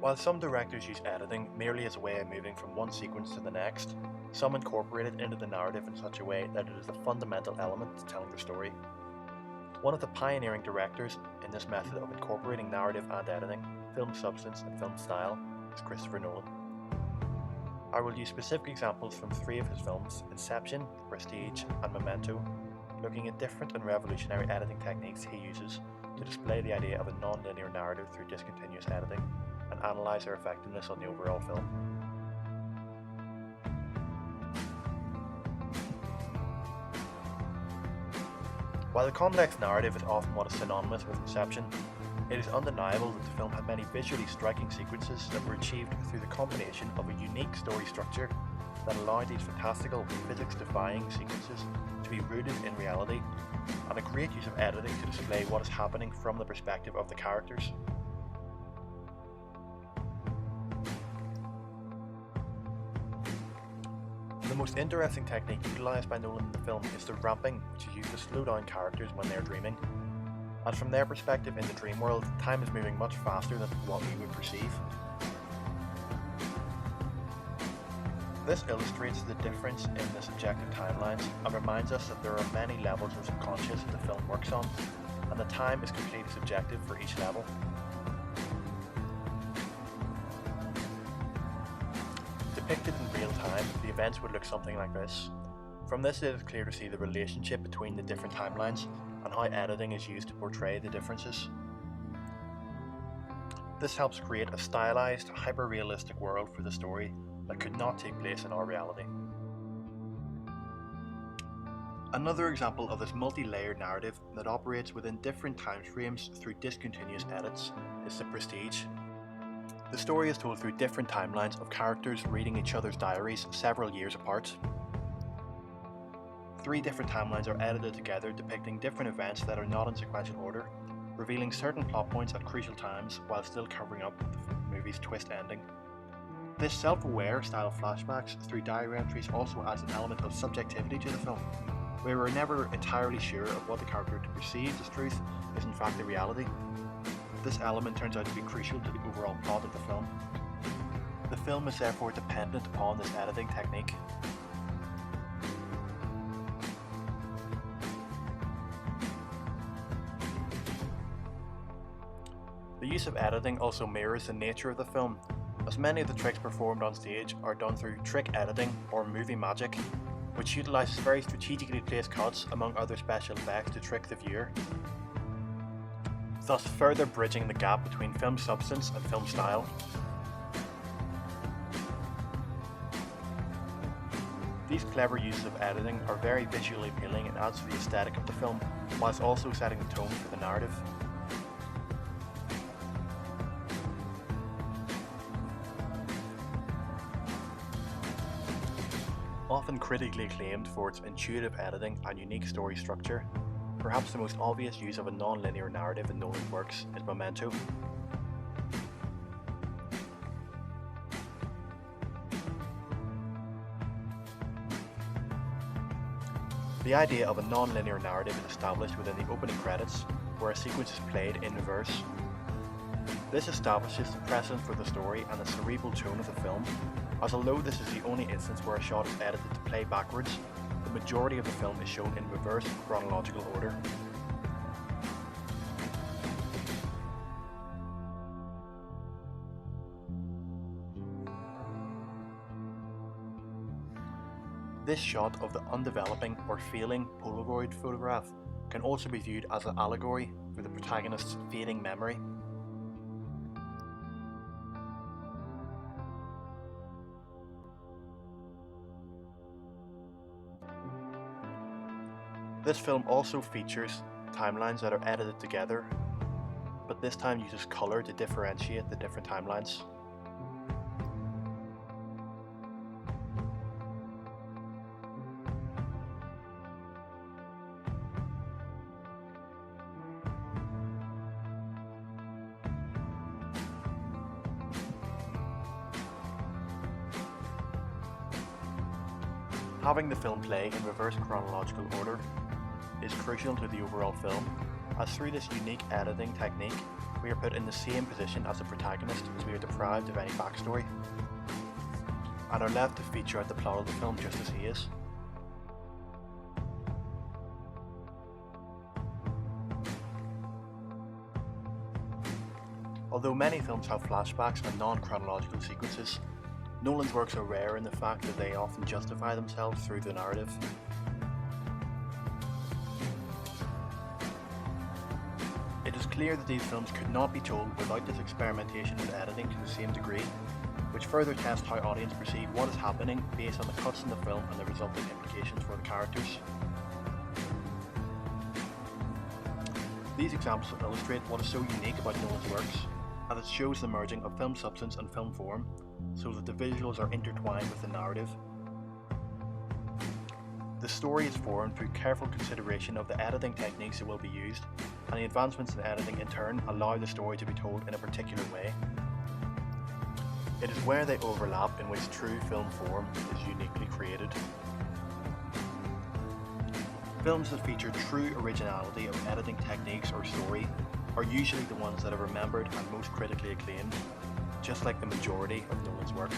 While some directors use editing merely as a way of moving from one sequence to the next, some incorporate it into the narrative in such a way that it is a fundamental element to telling the story. One of the pioneering directors in this method of incorporating narrative and editing, film substance and film style, is Christopher Nolan. I will use specific examples from three of his films, Inception, Prestige and Memento, looking at different and revolutionary editing techniques he uses to display the idea of a non-linear narrative through discontinuous editing and analyse their effectiveness on the overall film. While the complex narrative is often what is synonymous with Inception, it is undeniable that the film had many visually striking sequences that were achieved through the combination of a unique story structure that allowed these fantastical, physics-defying sequences to be rooted in reality, and a great use of editing to display what is happening from the perspective of the characters. The most interesting technique utilised by Nolan in the film is the ramping, which is used to slow down characters when they are dreaming. As from their perspective in the dream world, time is moving much faster than what we would perceive. This illustrates the difference in the subjective timelines and reminds us that there are many levels of subconscious that the film works on, and that time is completely subjective for each level. Depicted in real time, the events would look something like this. From this it is clear to see the relationship between the different timelines and how editing is used to portray the differences. This helps create a stylized, hyper-realistic world for the story that could not take place in our reality. Another example of this multi-layered narrative that operates within different time frames through discontinuous edits is The Prestige. The story is told through different timelines of characters reading each other's diaries several years apart. 3 different timelines are edited together depicting different events that are not in sequential order, revealing certain plot points at crucial times while still covering up the movie's twist ending. This self-aware style of flashbacks through diary entries also adds an element of subjectivity to the film, where we're never entirely sure of what the character perceives as truth is in fact the reality. This element turns out to be crucial to the overall plot of the film. The film is therefore dependent upon this editing technique. The use of editing also mirrors the nature of the film, as many of the tricks performed on stage are done through trick editing or movie magic, which utilises very strategically placed cuts among other special effects to trick the viewer, thus further bridging the gap between film substance and film style. These clever uses of editing are very visually appealing and adds to the aesthetic of the film, whilst also setting the tone for the narrative. Often critically acclaimed for its intuitive editing and unique story structure, perhaps the most obvious use of a non-linear narrative in Nolan's works is Memento. The idea of a non-linear narrative is established within the opening credits, where a sequence is played in reverse. This establishes the precedent for the story and the cerebral tone of the film, as although this is the only instance where a shot is edited to play backwards, the majority of the film is shown in reverse chronological order. This shot of the undeveloping or failing Polaroid photograph can also be viewed as an allegory for the protagonist's fading memory. This film also features timelines that are edited together, but this time uses colour to differentiate the different timelines. Having the film play in reverse chronological order is crucial to the overall film, as through this unique editing technique, we are put in the same position as the protagonist as we are deprived of any backstory, and are left to feature out the plot of the film just as he is. Although many films have flashbacks and non-chronological sequences, Nolan's works are rare in the fact that they often justify themselves through the narrative. It is clear that these films could not be told without this experimentation with editing to the same degree, which further tests how audience perceive what is happening based on the cuts in the film and the resulting implications for the characters. These examples illustrate what is so unique about Nolan's works, as it shows the merging of film substance and film form, so that the visuals are intertwined with the narrative. The story is formed through careful consideration of the editing techniques that will be used, and the advancements in editing in turn allow the story to be told in a particular way. It is where they overlap in which true film form is uniquely created. Films that feature true originality of editing techniques or story are usually the ones that are remembered and most critically acclaimed, just like the majority of Nolan's work.